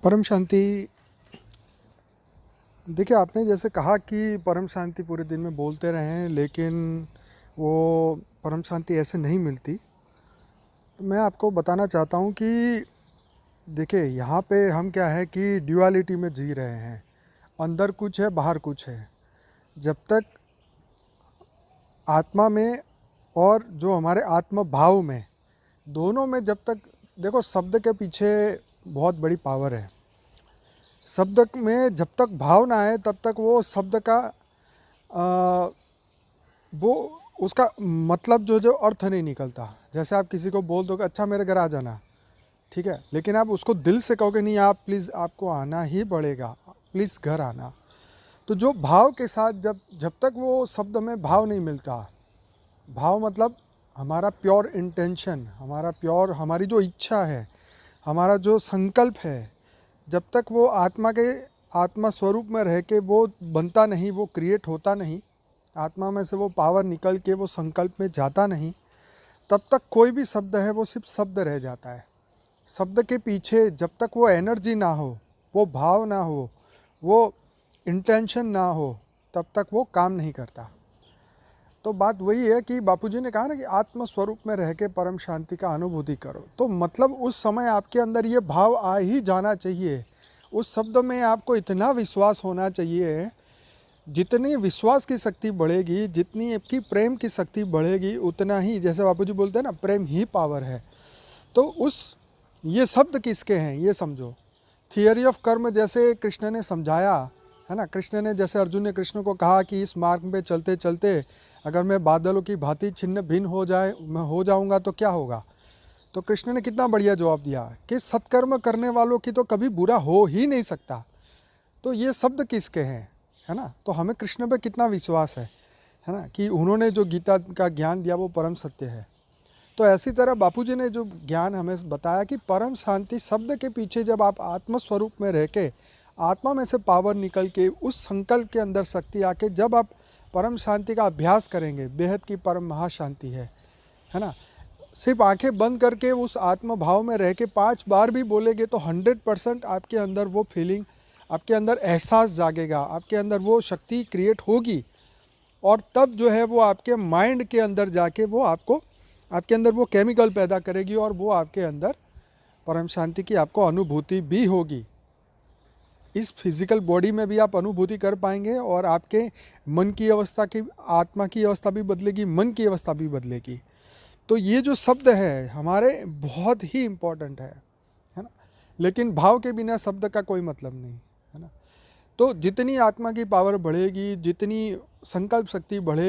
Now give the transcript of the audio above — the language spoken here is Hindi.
परम शांति। देखिए, आपने जैसे कहा कि परम शांति पूरे दिन में बोलते रहें, लेकिन वो परम शांति ऐसे नहीं मिलती। तो मैं आपको बताना चाहता हूँ कि देखिए, यहाँ पे हम क्या है कि ड्युअलिटी में जी रहे हैं। अंदर कुछ है, बाहर कुछ है। जब तक आत्मा में और जो हमारे आत्म भाव में, दोनों में जब तक, देखो, शब्द के पीछे बहुत बड़ी पावर है। शब्द में जब तक भाव ना आए तब तक वो शब्द का आ, वो उसका मतलब जो अर्थ नहीं निकलता। जैसे आप किसी को बोल दो कि अच्छा मेरे घर आ जाना, ठीक है, लेकिन आप उसको दिल से कहोगे नहीं, आप प्लीज़, आपको आना ही पड़ेगा, प्लीज़ घर आना। तो जो भाव के साथ जब जब तक वो शब्द में भाव नहीं मिलता, भाव मतलब हमारा प्योर इंटेंशन, हमारा प्योर, हमारी जो इच्छा है, हमारा जो संकल्प है, जब तक वो आत्मा के आत्मा स्वरूप में रह के वो बनता नहीं, वो क्रिएट होता नहीं, आत्मा में से वो पावर निकल के वो संकल्प में जाता नहीं, तब तक कोई भी शब्द है वो सिर्फ शब्द रह जाता है। शब्द के पीछे जब तक वो एनर्जी ना हो, वो भाव ना हो, वो इंटेंशन ना हो, तब तक वो काम नहीं करता। तो बात वही है कि बापूजी ने कहा ना कि आत्म स्वरूप में रह के परम शांति का अनुभूति करो। तो मतलब उस समय आपके अंदर ये भाव आ ही जाना चाहिए। उस शब्द में आपको इतना विश्वास होना चाहिए, जितनी विश्वास की शक्ति बढ़ेगी, जितनी आपकी प्रेम की शक्ति बढ़ेगी, उतना ही, जैसे बापूजी बोलते हैं ना, प्रेम ही पावर है। तो उस ये शब्द किसके हैं ये समझो। थियरी ऑफ कर्म जैसे कृष्ण ने समझाया है ना, कृष्ण ने, जैसे अर्जुन ने कृष्ण को कहा कि इस मार्ग पे चलते चलते अगर मैं बादलों की भांति छिन्न भिन्न हो जाऊंगा तो क्या होगा। तो कृष्ण ने कितना बढ़िया जवाब दिया कि सत्कर्म करने वालों की तो कभी बुरा हो ही नहीं सकता। तो ये शब्द किसके हैं, है ना। तो हमें कृष्ण पे कितना विश्वास है ना, कि उन्होंने जो गीता का ज्ञान दिया वो परम सत्य है। तो ऐसी तरह बापूजी ने जो ज्ञान हमें बताया कि परम शांति शब्द के पीछे जब आप आत्म स्वरूप में रह के, आत्मा में से पावर निकल के, उस संकल्प के अंदर शक्ति आके जब आप परम शांति का अभ्यास करेंगे, बेहद की परम महाशांति है ना। सिर्फ आंखें बंद करके उस आत्म भाव में रह के 5 बार भी बोलेंगे तो 100% आपके अंदर वो फीलिंग, आपके अंदर एहसास जागेगा, आपके अंदर वो शक्ति क्रिएट होगी। और तब जो है वो आपके माइंड के अंदर जाके वो आपको, आपके अंदर वो केमिकल पैदा करेगी और वो आपके अंदर परम शांति की आपको अनुभूति भी होगी। इस फिजिकल बॉडी में भी आप अनुभूति कर पाएंगे और आपके मन की अवस्था की, आत्मा की अवस्था भी बदलेगी, मन की अवस्था भी बदलेगी। तो ये जो शब्द है हमारे बहुत ही इम्पोर्टेंट है ना। लेकिन भाव के बिना शब्द का कोई मतलब नहीं है ना। तो जितनी आत्मा की पावर बढ़ेगी, जितनी संकल्प शक्ति बढ़ेगी,